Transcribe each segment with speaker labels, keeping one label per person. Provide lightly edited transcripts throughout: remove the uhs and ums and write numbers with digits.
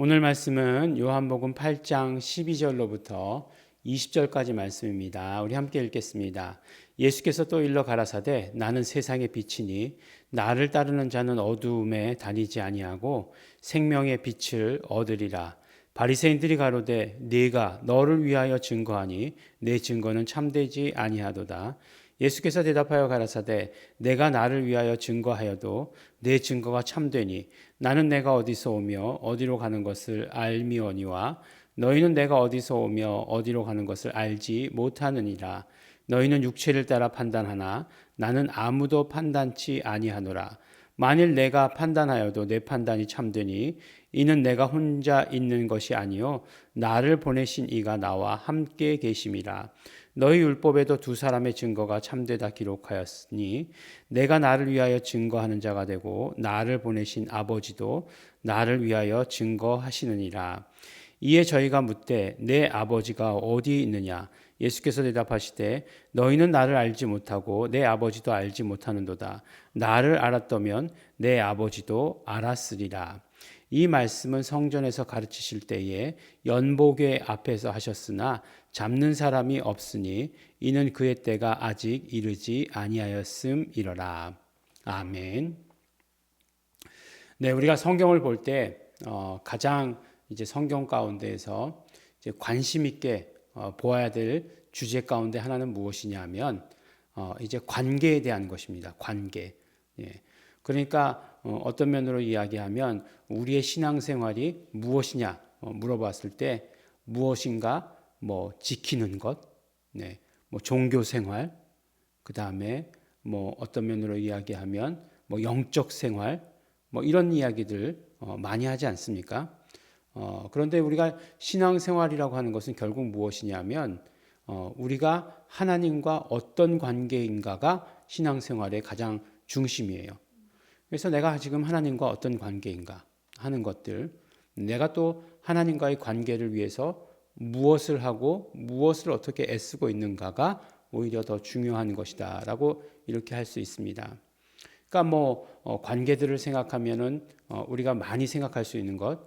Speaker 1: 오늘 말씀은 요한복음 8장 12절로부터 20절까지 말씀입니다. 우리 함께 읽겠습니다. 예수께서 또 일러 가라사대 나는 세상의 빛이니 나를 따르는 자는 어두움에 다니지 아니하고 생명의 빛을 얻으리라. 바리새인들이 가로되 네가 너를 위하여 증거하니 내 증거는 참되지 아니하도다. 예수께서 대답하여 가라사대 내가 나를 위하여 증거하여도 내 증거가 참되니 나는 내가 어디서 오며 어디로 가는 것을 알미오니와 너희는 내가 어디서 오며 어디로 가는 것을 알지 못하느니라. 너희는 육체를 따라 판단하나 나는 아무도 판단치 아니하노라. 만일 내가 판단하여도 내 판단이 참되니 이는 내가 혼자 있는 것이 아니요 나를 보내신 이가 나와 함께 계심이라. 너희 율법에도 두 사람의 증거가 참되다 기록하였으니 내가 나를 위하여 증거하는 자가 되고 나를 보내신 아버지도 나를 위하여 증거하시느니라. 이에 저희가 묻되 내 아버지가 어디 있느냐? 예수께서 대답하시되 너희는 나를 알지 못하고 내 아버지도 알지 못하는도다. 나를 알았다면 내 아버지도 알았으리라. 이 말씀은 성전에서 가르치실 때에 연복회 앞에서 하셨으나 잡는 사람이 없으니 이는 그의 때가 아직 이르지 아니하였음이로라. 아멘. 네, 우리가 성경을 볼 때 가장 이제 성경 가운데에서 이제 관심 있게 보아야 될 주제 가운데 하나는 무엇이냐면 이제 관계에 대한 것입니다. 관계. 예. 그러니까 어떤 면으로 이야기하면 우리의 신앙생활이 무엇이냐 물어봤을 때 무엇인가 뭐 지키는 것, 네, 뭐 종교생활, 그 다음에 뭐 어떤 면으로 이야기하면 뭐 영적 생활, 뭐 이런 이야기들 많이 하지 않습니까? 그런데 우리가 신앙생활이라고 하는 것은 결국 무엇이냐면 우리가 하나님과 어떤 관계인가가 신앙생활의 가장 중심이에요. 그래서 내가 지금 하나님과 어떤 관계인가 하는 것들, 내가 또 하나님과의 관계를 위해서 무엇을 하고 무엇을 어떻게 애쓰고 있는가가 오히려 더 중요한 것이다라고 이렇게 할 수 있습니다. 그러니까 뭐 관계들을 생각하면은 우리가 많이 생각할 수 있는 것,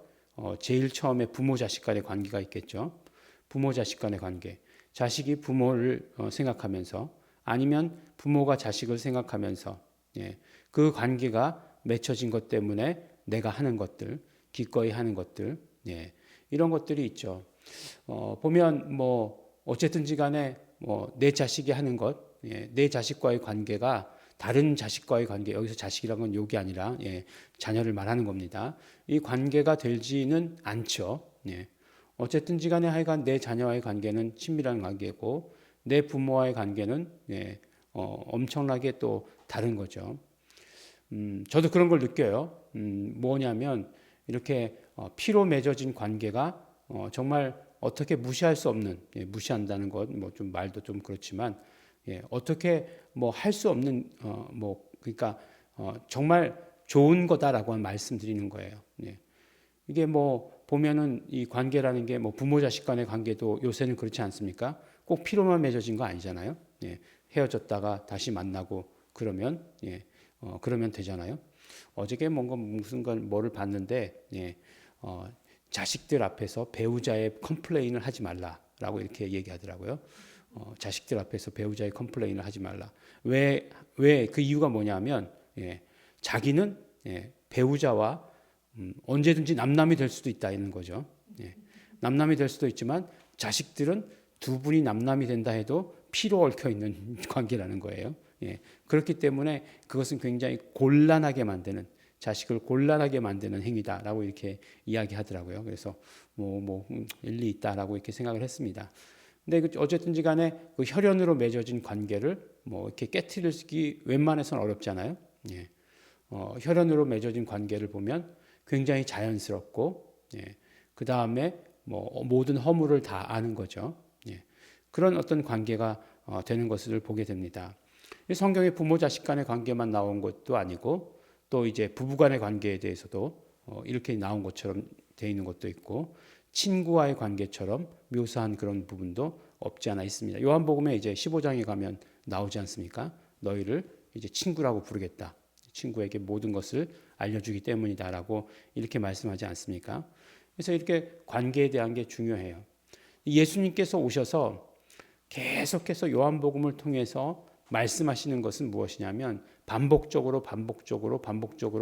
Speaker 1: 제일 처음에 부모 자식 간의 관계가 있겠죠. 부모 자식 간의 관계, 자식이 부모를 생각하면서 아니면 부모가 자식을 생각하면서 예, 그 관계가 맺혀진 것 때문에 내가 하는 것들, 기꺼이 하는 것들, 예, 이런 것들이 있죠. 보면 뭐 어쨌든지 간에 내 자식이 하는 것, 예, 내 자식과의 관계가 다른 자식과의 관계, 여기서 자식이란 건 욕이 아니라 예, 자녀를 말하는 겁니다. 이 관계가 되지는 않죠. 예. 어쨌든지 간에 하여간 내 자녀와의 관계는 친밀한 관계고 내 부모와의 관계는 예, 엄청나게 또 다른 거죠. 저도 그런 걸 느껴요. 뭐냐면 이렇게 피로 맺어진 관계가 정말 어떻게 무시할 수 없는, 예, 무시한다는 것, 뭐 좀 말도 좀 그렇지만, 예, 어떻게 뭐 할 수 없는, 뭐 그러니까 정말 좋은 거다라고 말씀드리는 거예요. 예. 이게 뭐 보면은 이 관계라는 게 뭐 부모 자식 간의 관계도 요새는 그렇지 않습니까? 꼭 피로만 맺어진 거 아니잖아요. 예, 헤어졌다가 다시 만나고 그러면 예, 그러면 되잖아요. 어저께 뭔가 무슨 걸 뭐를 봤는데 예, 자식들 앞에서 배우자의 컴플레인을 하지 말라라고 이렇게 얘기하더라고요. 자식들 앞에서 배우자의 컴플레인을 하지 말라. 왜 그 이유가 뭐냐면 예, 자기는 예, 배우자와 언제든지 남남이 될 수도 있다 있는 거죠. 예, 남남이 될 수도 있지만 자식들은 두 분이 남남이 된다 해도 피로 얽혀 있는 관계라는 거예요. 예, 그렇기 때문에 그것은 굉장히 곤란하게 만드는 자식을 곤란하게 만드는 행위다라고 이렇게 이야기하더라고요. 그래서 일리 있다라고 이렇게 생각을 했습니다. 근데 어쨌든지 간에 그 혈연으로 맺어진 관계를 뭐 이렇게 깨트리기 웬만해서는 어렵잖아요. 예. 혈연으로 맺어진 관계를 보면 굉장히 자연스럽고, 예. 그 다음에 뭐 모든 허물을 다 아는 거죠. 예. 그런 어떤 관계가 되는 것을 보게 됩니다. 성경에 부모 자식 간의 관계만 나온 것도 아니고 또 이제 부부 간의 관계에 대해서도 이렇게 나온 것처럼 되어 있는 것도 있고 친구와의 관계처럼 묘사한 그런 부분도 없지 않아 있습니다. 요한복음에 이제 15장에 가면 나오지 않습니까? 너희를 이제 친구라고 부르겠다. 친구에게 모든 것을 알려주기 때문이다라고 이렇게 말씀하지 않습니까? 그래서 이렇게 관계에 대한 게 중요해요. 예수님께서 오셔서 계속해서 요한복음을 통해서 말씀하시는 것은 무엇이냐면 반복적으로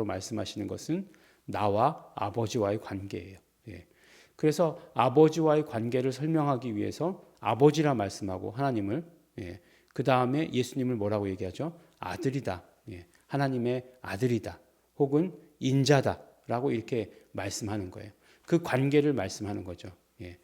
Speaker 1: 말씀하시는 것은 나와 아버지와의 관계예요. 예. 그래서 아버지와의 관계를 설명하기 위해서 아버지라 말씀하고 하나님을, 예. 그 다음에 예수님을 뭐라고 얘기하죠? 아들이다. 예. 하나님의 아들이다. 혹은 인자다라고 이렇게 말씀하는 거예요. 그 관계를 말씀하는 거죠. 예.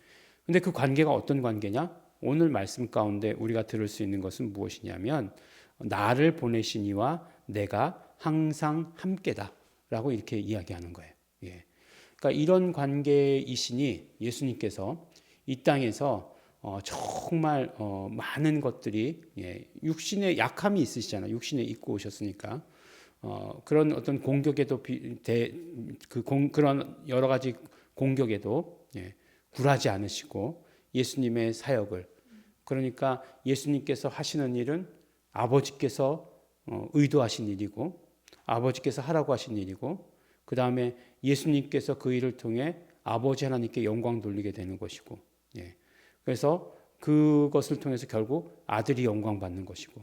Speaker 1: 근데 그 관계가 어떤 관계냐? 오늘 말씀 가운데 우리가 들을 수 있는 것은 무엇이냐면 나를 보내신 이와 내가 항상 함께다라고 이렇게 이야기하는 거예요. 예. 그러니까 이런 관계이시니 예수님께서 이 땅에서 정말 많은 것들이, 예, 육신의 약함이 있으시잖아요. 육신에 입고 오셨으니까 그런 어떤 공격에도 그런 여러 가지 공격에도, 예, 굴하지 않으시고 예수님의 사역을, 그러니까 예수님께서 하시는 일은 아버지께서 의도하신 일이고 아버지께서 하라고 하신 일이고, 그 다음에 예수님께서 그 일을 통해 아버지 하나님께 영광 돌리게 되는 것이고, 예. 그래서 그것을 통해서 결국 아들이 영광 받는 것이고,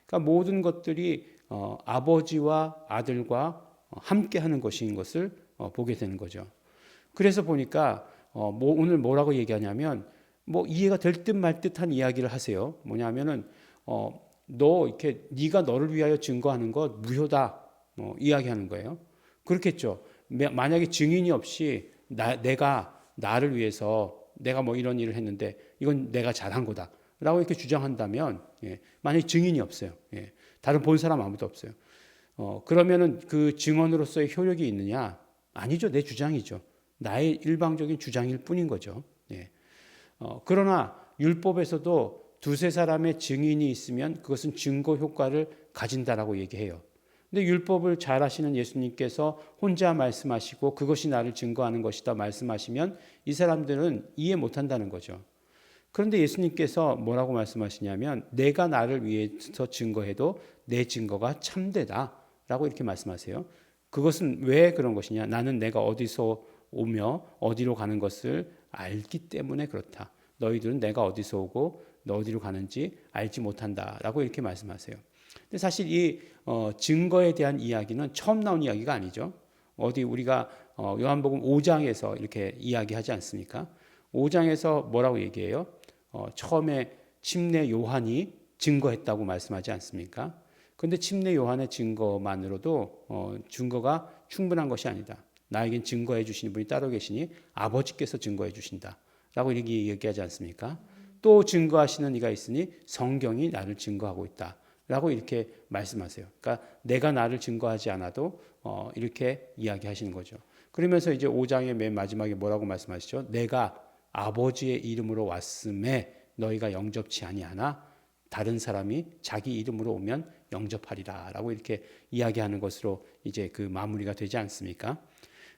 Speaker 1: 그러니까 모든 것들이 아버지와 아들과 함께 하는 것인 것을 보게 되는 거죠. 그래서 보니까 오늘 뭐라고 얘기하냐면 이해가 될 듯 말 듯한 이야기를 하세요. 뭐냐면은 너 이렇게 네가 너를 위하여 증거하는 것 무효다, 이야기하는 거예요. 그렇겠죠. 만약에 증인이 없이 내가 나를 위해서 내가 이런 일을 했는데 이건 내가 잘한 거다라고 이렇게 주장한다면, 예, 만약에 증인이 없어요. 예, 다른 본 사람 아무도 없어요. 그러면은 그 증언으로서의 효력이 있느냐? 아니죠. 내 주장이죠. 나의 일방적인 주장일 뿐인 거죠. 예. 그러나 율법에서도 두세 사람의 증인이 있으면 그것은 증거 효과를 가진다라고 얘기해요. 근데 율법을 잘 하시는 예수님께서 혼자 말씀하시고 그것이 나를 증거하는 것이다 말씀하시면 이 사람들은 이해 못한다는 거죠. 그런데 예수님께서 뭐라고 말씀하시냐면 내가 나를 위해서 증거해도 내 증거가 참되다라고 이렇게 말씀하세요. 그것은 왜 그런 것이냐? 나는 내가 어디서 오며 어디로 가는 것을 알기 때문에 그렇다. 너희들은 내가 어디서 오고 너 어디로 가는지 알지 못한다라고 이렇게 말씀하세요. 근데 사실 이 증거에 대한 이야기는 처음 나온 이야기가 아니죠. 어디 우리가 요한복음 5장에서 이렇게 이야기하지 않습니까? 5장에서 뭐라고 얘기해요? 처음에 침례 요한이 증거했다고 말씀하지 않습니까? 그런데 침례 요한의 증거만으로도 증거가 충분한 것이 아니다. 나에겐 증거해 주시는 분이 따로 계시니 아버지께서 증거해 주신다라고 이렇게 얘기하지 않습니까? 또 증거하시는 이가 있으니 성경이 나를 증거하고 있다라고 이렇게 말씀하세요. 그러니까 내가 나를 증거하지 않아도 이렇게 이야기하시는 거죠. 그러면서 이제 5장의 맨 마지막에 뭐라고 말씀하시죠? 내가 아버지의 이름으로 왔음에 너희가 영접치 아니하나 다른 사람이 자기 이름으로 오면 영접하리라라고 이렇게 이야기하는 것으로 이제 그 마무리가 되지 않습니까?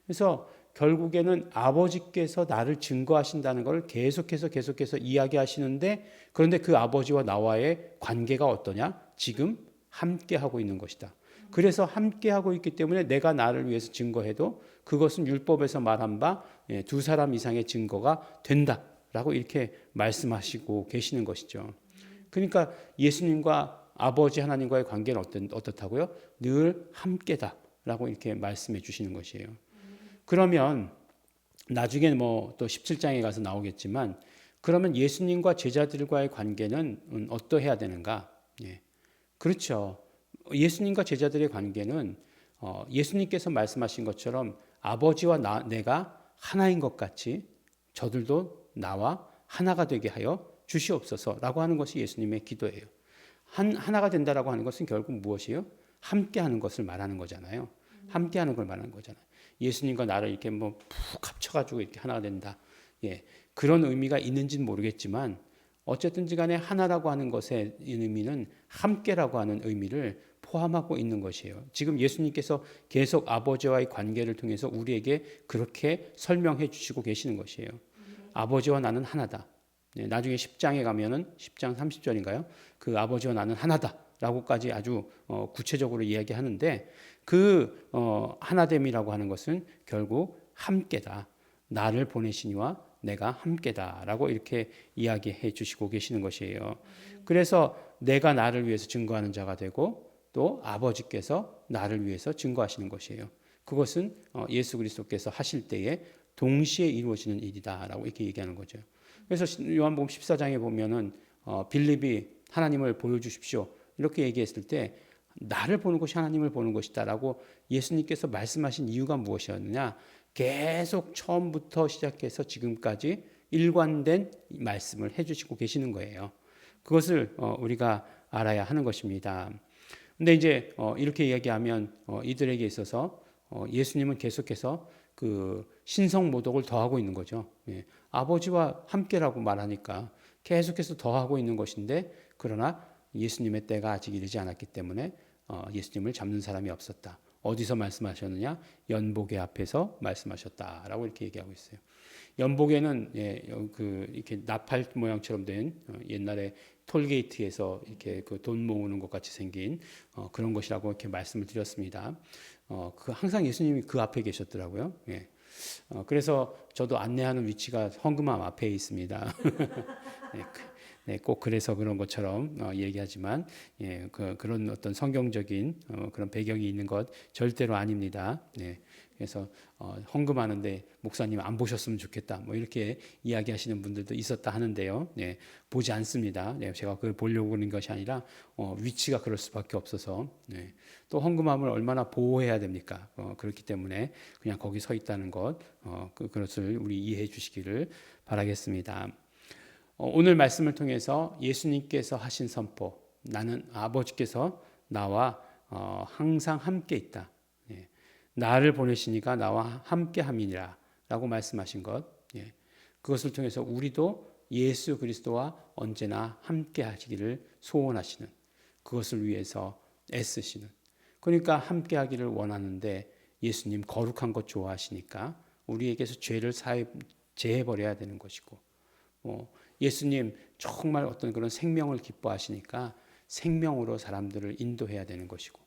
Speaker 1: 그래서 결국에는 아버지께서 나를 증거하신다는 걸 계속해서 이야기하시는데, 그런데 그 아버지와 나와의 관계가 어떠냐? 지금 함께하고 있는 것이다. 그래서 함께하고 있기 때문에 내가 나를 위해서 증거해도 그것은 율법에서 말한 바 두 사람 이상의 증거가 된다라고 이렇게 말씀하시고 계시는 것이죠. 그러니까 예수님과 아버지 하나님과의 관계는 어떻다고요? 늘 함께다라고 이렇게 말씀해 주시는 것이에요. 그러면 나중에 또 17장에 가서 나오겠지만, 그러면 예수님과 제자들과의 관계는 어떠해야 되는가? 예. 그렇죠. 예수님과 제자들의 관계는 예수님께서 말씀하신 것처럼 아버지와 내가 하나인 것 같이 저들도 나와 하나가 되게 하여 주시옵소서라고 하는 것이 예수님의 기도예요. 하나가 된다라고 하는 것은 결국 무엇이에요? 함께하는 것을 말하는 거잖아요. 함께하는 걸 말하는 거잖아요. 예수님과 나를 이렇게 푹 합쳐가지고 이렇게 하나가 된다. 예, 그런 의미가 있는지는 모르겠지만 어쨌든지 간에 하나라고 하는 것의 의미는 함께라고 하는 의미를 포함하고 있는 것이에요. 지금 예수님께서 계속 아버지와의 관계를 통해서 우리에게 그렇게 설명해 주시고 계시는 것이에요. 아버지와 나는 하나다. 예, 나중에 10장에 가면은 10장 30절인가요? 그 아버지와 나는 하나다 라고까지 아주 구체적으로 이야기하는데, 그 하나됨이라고 하는 것은 결국 함께다. 나를 보내시니와 내가 함께다라고 이렇게 이야기해 주시고 계시는 것이에요. 그래서 내가 나를 위해서 증거하는 자가 되고 또 아버지께서 나를 위해서 증거하시는 것이에요. 그것은 예수 그리스도께서 하실 때에 동시에 이루어지는 일이다라고 이렇게 얘기하는 거죠. 그래서 요한복음 14장에 보면은 빌립이 하나님을 보여주십시오 이렇게 얘기했을 때 나를 보는 것이 하나님을 보는 것이다라고 예수님께서 말씀하신 이유가 무엇이었느냐? 계속 처음부터 시작해서 지금까지 일관된 말씀을 해주시고 계시는 거예요. 그것을 우리가 알아야 하는 것입니다. 근데 이제 이렇게 이야기하면 이들에게 있어서 예수님은 계속해서 그 신성 모독을 더하고 있는 거죠. 예. 아버지와 함께라고 말하니까 계속해서 더하고 있는 것인데 그러나 예수님의 때가 아직 이르지 않았기 때문에 예수님을 잡는 사람이 없었다. 어디서 말씀하셨느냐? 연복의 앞에서 말씀하셨다라고 이렇게 얘기하고 있어요. 연복에는 이렇게 나팔 모양처럼 된 옛날에 톨게이트에서 이렇게 그 돈 모으는 것 같이 생긴 그런 것이라고 이렇게 말씀을 드렸습니다. 항상 예수님이 그 앞에 계셨더라고요. 예. 그래서 저도 안내하는 위치가 헌금함 앞에 있습니다. 네, 꼭 그래서 그런 것처럼 얘기하지만 그런 어떤 성경적인 그런 배경이 있는 것 절대로 아닙니다. 네, 그래서 헌금하는데 목사님 안 보셨으면 좋겠다 뭐 이렇게 이야기하시는 분들도 있었다 하는데요. 네, 보지 않습니다. 네, 제가 그걸 보려고 그런 것이 아니라 위치가 그럴 수밖에 없어서 네, 또 헌금함을 얼마나 보호해야 됩니까? 그렇기 때문에 그냥 거기 서 있다는 것 그것을 우리 이해해 주시기를 바라겠습니다. 오늘 말씀을 통해서 예수님께서 하신 선포, 나는 아버지께서 나와 항상 함께 있다. 예. 나를 보내시니까 나와 함께 함이니라 라고 말씀하신 것. 예. 그것을 통해서 우리도 예수 그리스도와 언제나 함께 하시기를 소원하시는, 그것을 위해서 애쓰시는, 그러니까 함께 하기를 원하는데 예수님 거룩한 것 좋아하시니까 우리에게서 죄를 제해버려야 되는 것이고, 예수님 정말 어떤 그런 생명을 기뻐하시니까 생명으로 사람들을 인도해야 되는 것이고,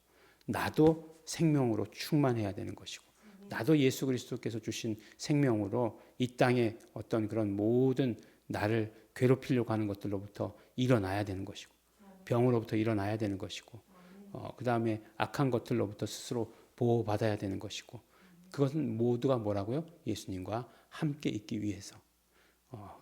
Speaker 1: 나도 생명으로 충만해야 되는 것이고, 나도 예수 그리스도께서 주신 생명으로 이 땅에 어떤 그런 모든 나를 괴롭히려고 하는 것들로부터 일어나야 되는 것이고, 병으로부터 일어나야 되는 것이고, 그 다음에 악한 것들로부터 스스로 보호받아야 되는 것이고, 그것은 모두가 뭐라고요? 예수님과 함께 있기 위해서.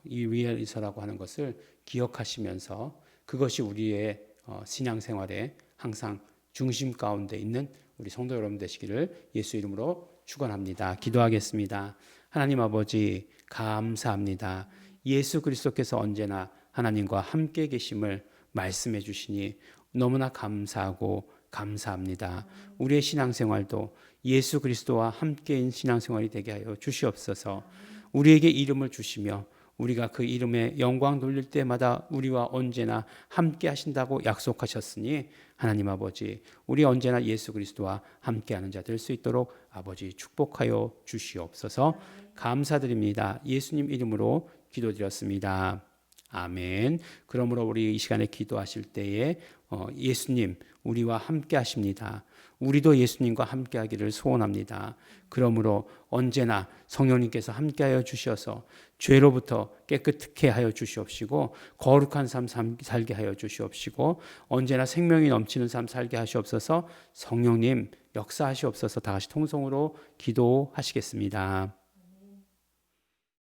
Speaker 1: 이 위에서라고 하는 것을 기억하시면서 그것이 우리의 신앙생활에 항상 중심 가운데 있는 우리 성도 여러분 되시기를 예수 이름으로 축원합니다. 기도하겠습니다. 하나님 아버지 감사합니다. 예수 그리스도께서 언제나 하나님과 함께 계심을 말씀해 주시니 너무나 감사하고 감사합니다. 우리의 신앙생활도 예수 그리스도와 함께인 신앙생활이 되게 하여 주시옵소서. 우리에게 이름을 주시며 우리가 그 이름에 영광 돌릴 때마다 우리와 언제나 함께 하신다고 약속하셨으니 하나님 아버지, 우리 언제나 예수 그리스도와 함께하는 자 될 수 있도록 아버지 축복하여 주시옵소서. 감사드립니다. 예수님 이름으로 기도드렸습니다. 아멘. 그러므로 우리 이 시간에 기도하실 때에 예수님 우리와 함께 하십니다. 우리도 예수님과 함께 하기를 소원합니다. 그러므로 언제나 성령님께서 함께하여 주셔서 죄로부터 깨끗하게 하여 주시옵시고 거룩한 삶 살게 하여 주시옵시고 언제나 생명이 넘치는 삶 살게 하시옵소서. 성령님 역사하시옵소서. 다 같이 통성으로 기도하시겠습니다.